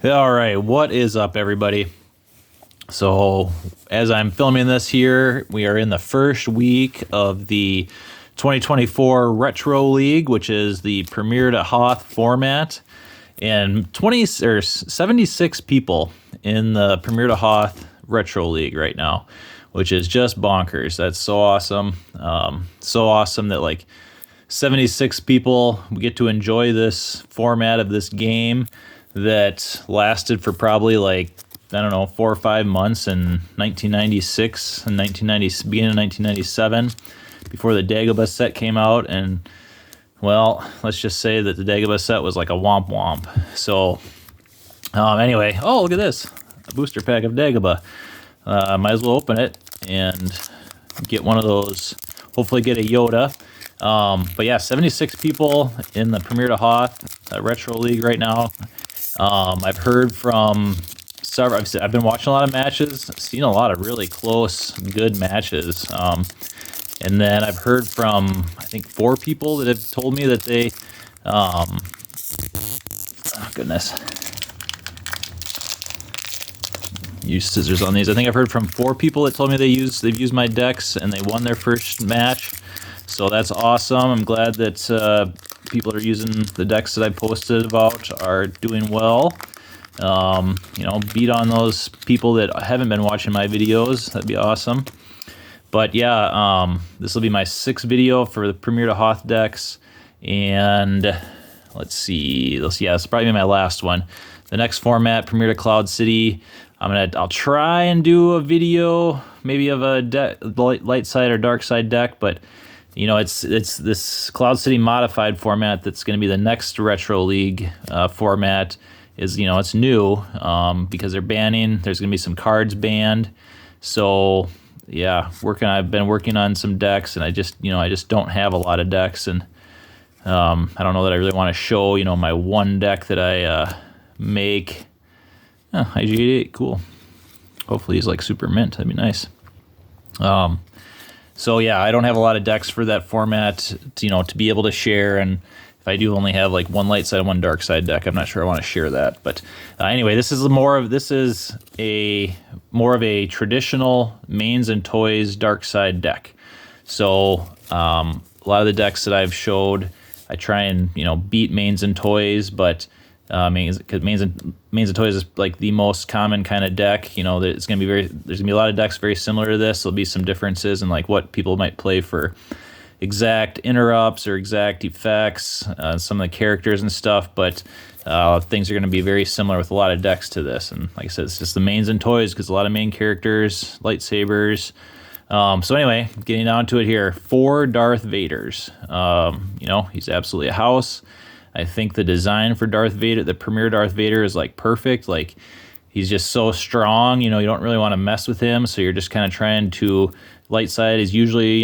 All right, what is up, everybody? So, as I'm filming this here, we are in the first week of the 2024 Retro League, which is the Premiere-Hoth format, and 76 people in the Premiere-Hoth Retro League right now, which is just bonkers. That's so awesome. So awesome that like 76 people get to enjoy this format of this game that lasted for probably like, I don't know, 4 or 5 months in 1996 and beginning of 1997 before the Dagobah set came out. And well, let's just say that the Dagobah set was like a womp womp. So anyway, oh, look at this, a booster pack of Dagobah. Might as well open it and get one of those, hopefully get a Yoda. But yeah, 76 people in the Premiere-Hoth Retro League right now. I've heard from several. I've been watching a lot of matches, seen a lot of really close, good matches. And then I've heard from, I think, 4 people that have told me that they, oh goodness, use scissors on these. I think I've heard from 4 people that told me they've used my decks and they won their first match. So that's awesome. I'm glad that people that are using the decks that I posted about are doing well. You know, beat on those people that haven't been watching my videos. That'd be awesome. But yeah, this will be my 6th video for the Premiere-Hoth decks. And let's see. Yeah, it's probably my last one. The next format, Premiere to Cloud City. I'll try and do a video maybe of a light side or dark side deck, but you know, it's this Cloud City modified format that's going to be the next Retro League format. Is, you know, it's new because they're banning. There's going to be some cards banned. So yeah, I've been working on some decks, and I just don't have a lot of decks, and I don't know that I really want to show, you know, my one deck that I make. Oh, IG88, cool. Hopefully he's like super mint. That'd be nice. So yeah, I don't have a lot of decks for that format, to be able to share. And if I do only have like one light side and one dark side deck, I'm not sure I want to share that. But anyway, this is more of a traditional mains and toys dark side deck. So a lot of the decks that I've showed, I try and beat mains and toys, but because mains and toys is like the most common kind of deck. You know, there's gonna be a lot of decks very similar to this. There'll be some differences in like what people might play for exact interrupts or exact effects, some of the characters and stuff, but things are going to be very similar with a lot of decks to this. And like I said, it's just the mains and toys because a lot of main characters, lightsabers. So anyway, getting down to it here, 4 Darth Vaders. He's absolutely a house. I think the design for Darth Vader, the Premiere Darth Vader, is like perfect. Like, he's just so strong, you don't really want to mess with him. So you're just kind of trying to, light side is usually,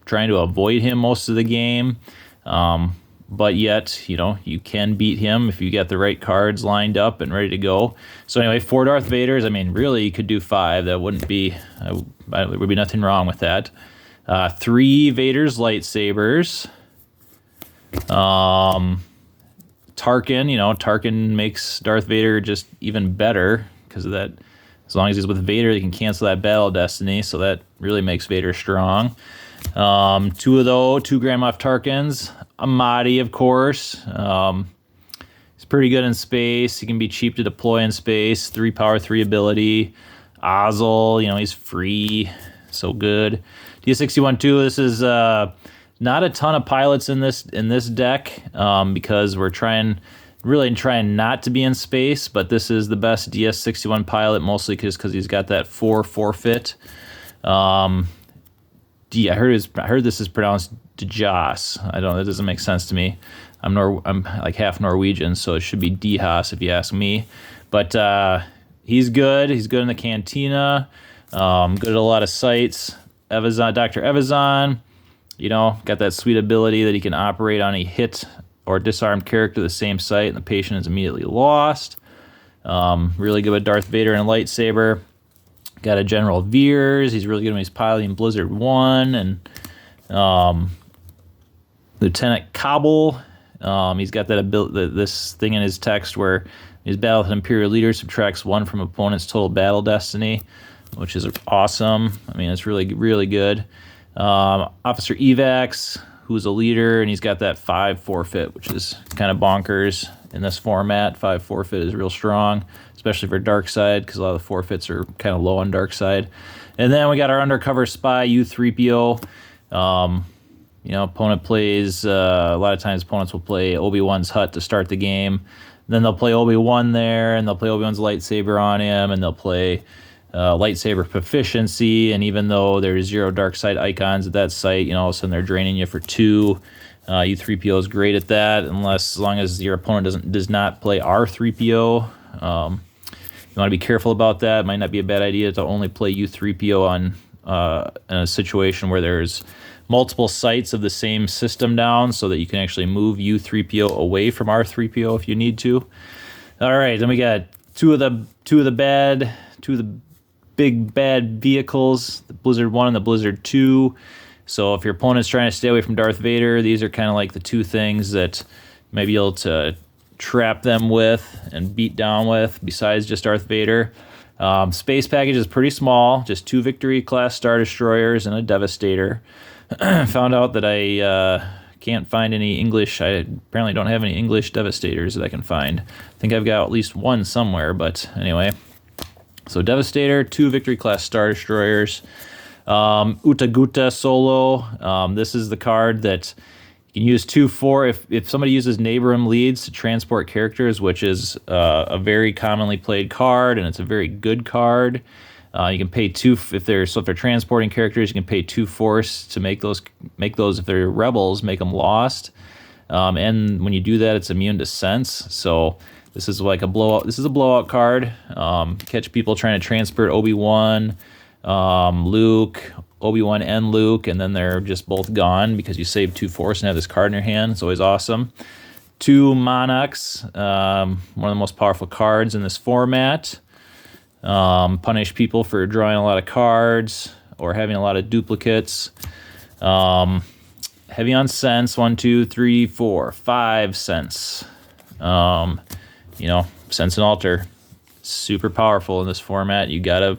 trying to avoid him most of the game. But yet, you can beat him if you get the right cards lined up and ready to go. So anyway, 4 Darth Vaders. I mean, really, you could do 5. That wouldn't be, there would be nothing wrong with that. 3 Vader's lightsabers. Tarkin, Tarkin makes Darth Vader just even better because of that. As long as he's with Vader, he can cancel that Battle of Destiny, so that really makes Vader strong. 2 of 2 Grand Moff Tarkins. Amadi, of course. He's pretty good in space. He can be cheap to deploy in space. 3 power, 3 ability. Ozzel, he's free. So good. DS61-2, this is not a ton of pilots in this deck because we're trying not to be in space, but this is the best DS61 pilot, mostly because he's got that 4 forfeit. I heard this is pronounced Djas. I don't know, that doesn't make sense to me. I'm like half Norwegian, so it should be Djas if you ask me. But he's good. He's good in the cantina. Good at a lot of sites. Dr. Evazan, got that sweet ability that he can operate on a hit or disarmed character the same site, and the patient is immediately lost. Really good with Darth Vader and lightsaber. Got a General Veers. He's really good when he's piloting Blizzard 1. And Lieutenant Kabul. He's got that ability, this thing in his text where His battle with an Imperial leader subtracts 1 from opponent's total battle destiny, which is awesome. I mean, it's really, really good. Officer Evax, who's a leader, and he's got that 5 forfeit, which is kind of bonkers in this format. 5 forfeit is real strong, especially for dark side, because a lot of the forfeits are kind of low on dark side. And then we got our undercover spy, U-3PO. You know, opponent plays, a lot of times opponents will play Obi-Wan's hut to start the game. Then they'll play Obi-Wan there, and they'll play Obi-Wan's lightsaber on him, and they'll play lightsaber proficiency. And even though there's 0 dark side icons at that site, you know, all of a sudden they're draining you for 2. U-3PO is great at that, as long as your opponent does not play R-3PO. You want to be careful about that. It might not be a bad idea to only play U-3PO on in a situation where there's multiple sites of the same system down, so that you can actually move U-3PO away from R-3PO if you need to. All right, then we got two of the big bad vehicles, the Blizzard 1 and the Blizzard 2. So if your opponent's trying to stay away from Darth Vader, these are kind of like the 2 things that you might be able to trap them with and beat down with, besides just Darth Vader. Space package is pretty small, just 2 Victory class Star Destroyers and a Devastator. Found out that I can't find any English. I apparently don't have any English Devastators that I can find. I think I've got at least 1 somewhere, but anyway. So Devastator, 2 Victory class Star Destroyers. Utaguta Solo. This is the card that you can use 2/4 if somebody uses Neighborum leads to transport characters, which is a very commonly played card, and it's a very good card. You can pay 2 if they're transporting characters. You can pay 2 force to make those if they're rebels, make them lost. And when you do that, it's immune to sense. So this is like a blowout. This is a blowout card. Catch people trying to transport Obi-Wan, Luke, Obi-Wan and Luke, and then they're just both gone because you save 2 force and have this card in your hand. It's always awesome. 2 Monarchs, one of the most powerful cards in this format. Punish people for drawing a lot of cards or having a lot of duplicates. Heavy on sense, 1, 2, 3, 4, 5 sense. You know, sense and alter, super powerful in this format. You gotta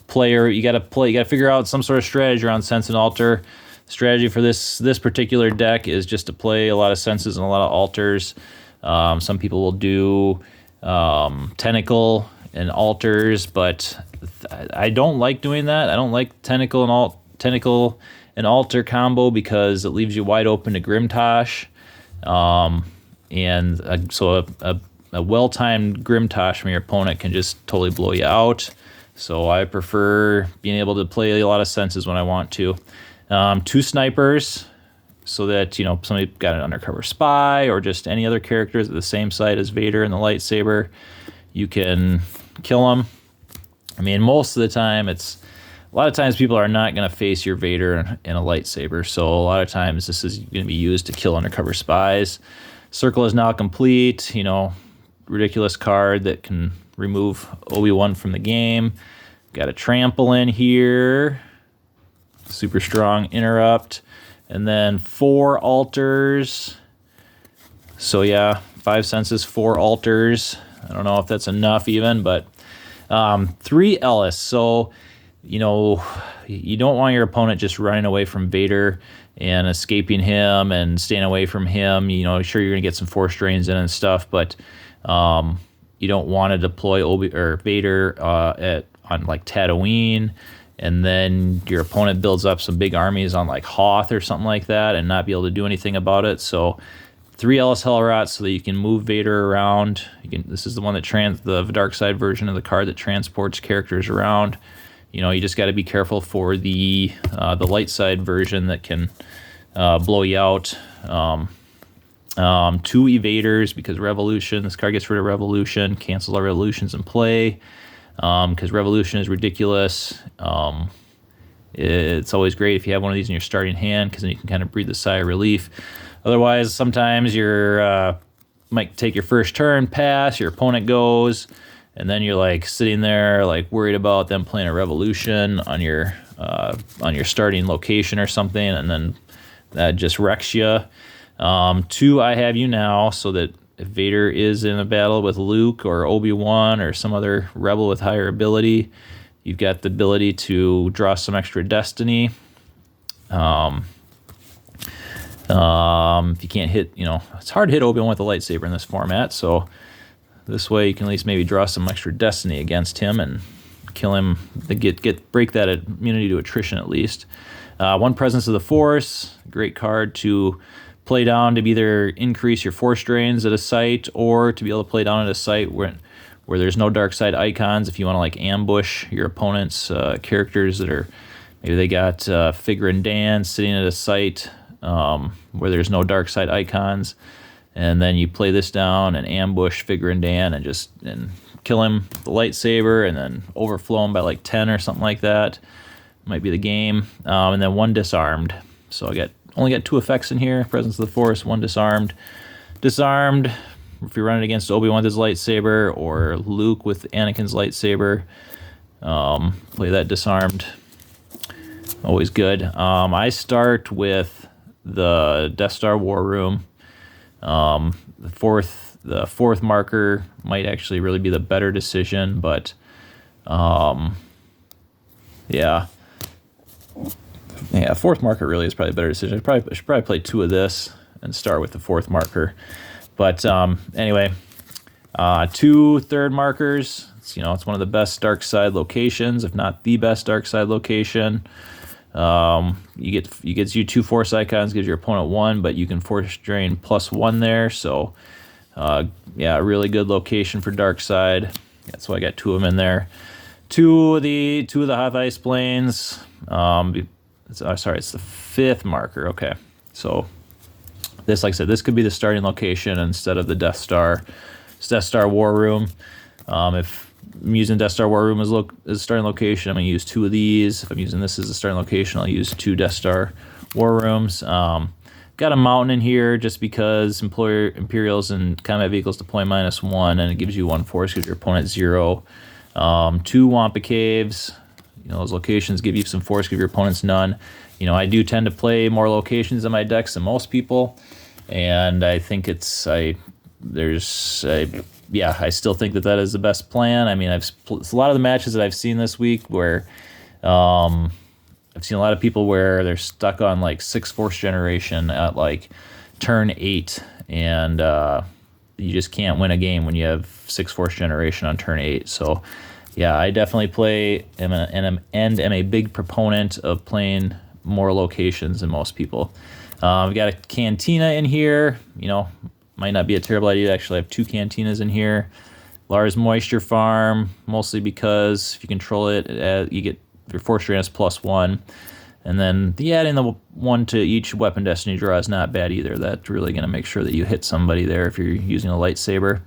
figure out some sort of strategy around sense and alter. Strategy for this particular deck is just to play a lot of senses and a lot of alters. Some people will do tentacle and alters, but I don't like doing that. I don't like tentacle and alter combo because it leaves you wide open to Grimtosh. So a well-timed Grimtosh from your opponent can just totally blow you out. So I prefer being able to play a lot of senses when I want to. 2 snipers, so that, you know, somebody got an undercover spy or just any other characters at the same site as Vader and the lightsaber, you can kill them. I mean, most of the time, a lot of times people are not going to face your Vader and a lightsaber, so a lot of times this is going to be used to kill undercover spies. Circle is now complete, you know, ridiculous card that can remove Obi-Wan from the game. Got a trample in here, super strong interrupt, and then 4 alters. So yeah, 5 senses, 4 alters. I don't know if that's enough even, but 3 Ellis. So, you know, you don't want your opponent just running away from Vader and escaping him and staying away from him. You know, sure, you're gonna get some force drains in and stuff, but you don't want to deploy Vader on like Tatooine, and then your opponent builds up some big armies on like Hoth or something like that and not be able to do anything about it. So 3 Ellis Hellrot so that you can move Vader around. This is the one that the dark side version of the card that transports characters around. You know, you just got to be careful for the light side version that can blow you out. 2 evaders because Revolution. This card gets rid of Revolution, cancels all Revolutions in play because Revolution is ridiculous. It's always great if you have one of these in your starting hand because then you can kind of breathe a sigh of relief. Otherwise, sometimes you're might take your first turn, pass, your opponent goes, and then you're like sitting there like worried about them playing a Revolution on your starting location or something, and then that just wrecks you. 2 I have you now, so that if Vader is in a battle with Luke or Obi-Wan or some other rebel with higher ability, you've got the ability to draw some extra destiny. If you can't hit, it's hard to hit Obi-Wan with a lightsaber in this format, so this way you can at least maybe draw some extra destiny against him and kill him, break that immunity to attrition at least. One Presence of the Force, great card to play down to either increase your force drains at a site or to be able to play down at a site where there's no dark side icons. If you want to like ambush your opponent's characters that are, maybe they got Figure and Dan sitting at a site where there's no dark side icons, and then you play this down and ambush Figure and Dan and kill him with the lightsaber and then overflow him by like 10 or something like that. Might be the game. And then one Disarmed. So I only got 2 effects in here. Presence of the Force, one Disarmed. Disarmed, if you're running against Obi-Wan with his lightsaber or Luke with Anakin's lightsaber, play that Disarmed. Always good. I start with the Death Star War Room. The fourth marker might actually really be the better decision, but yeah, fourth marker really is probably a better decision. I should probably play 2 of this and start with the 4th marker. But anyway, 2 third markers. It's one of the best dark side locations, if not the best dark side location. You get you 2 force icons, gives your opponent 1, but you can force drain +1 there. So yeah, a really good location for dark side. That's why I got 2 of them in there. Two of the Hoth ice planes. Sorry, it's the 5th marker. Okay, so this, like I said, this could be the starting location instead of the Death Star War Room. If I'm using Death Star War Room as a starting location, I'm going to use 2 of these. If I'm using this as a starting location, I'll use 2 Death Star War Rooms. Got a mountain in here just because Imperials and combat vehicles deploy -1, and it gives you 1 force, gives your opponent 0. 2 Wampa Caves. Those locations give you some force, give your opponents none. I do tend to play more locations in my decks than most people, and I think I still think that is the best plan. I mean, it's a lot of the matches that I've seen this week where I've seen a lot of people where they're stuck on like 6 force generation at like turn 8, and you just can't win a game when you have 6 force generation on turn 8. So yeah, I definitely am a big proponent of playing more locations than most people. We've got a cantina in here. Might not be a terrible idea to actually have 2 cantinas in here. Lars Moisture Farm, mostly because if you control it, you get your force drain is +1. And then adding the 1 to each weapon destiny draw is not bad either. That's really going to make sure that you hit somebody there if you're using a lightsaber.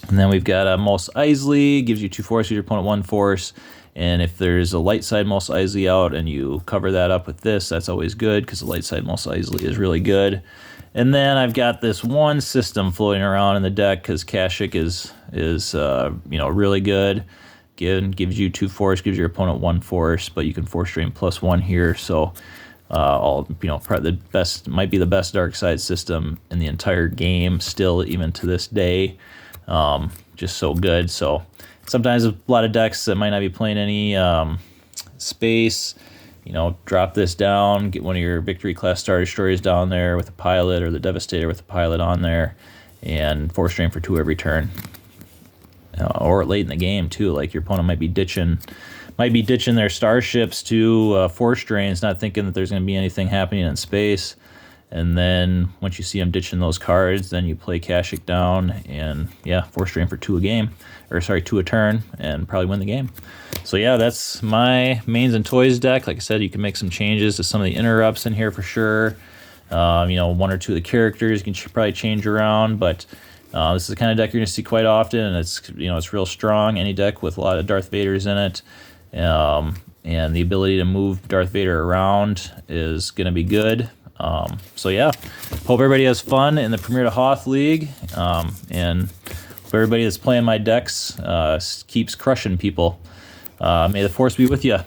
And then we've got a Mos Eisley, gives you 2 force, gives your opponent 1 force. And if there's a light side Mos Eisley out and you cover that up with this, that's always good because the light side Mos Eisley is really good. And then I've got this 1 system floating around in the deck because Kashyyyk is really good. Again, gives you 2 force, gives your opponent 1 force, but you can force drain +1 here. So probably the best, might be the best dark side system in the entire game still, even to this day. Just so good. So sometimes a lot of decks that might not be playing any space, drop this down, get one of your Victory class Star Destroyers down there with a pilot, or the Devastator with a pilot on there, and force drain for 2 every turn. Or late in the game too, like your opponent might be ditching their starships to force drains, not thinking that there's going to be anything happening in space. And then once you see them ditching those cards, then you play Kashyyyk down and force drain for 2 a turn, and probably win the game. So yeah, that's my mains and toys deck. Like I said, you can make some changes to some of the interrupts in here for sure. 1 or 2 of the characters you can probably change around, but this is the kind of deck you're going to see quite often, and it's real strong. Any deck with a lot of Darth Vaders in it, and the ability to move Darth Vader around is going to be good. So yeah, hope everybody has fun in the Premiere-Hoth League, and hope everybody that's playing my decks keeps crushing people. May the Force be with you.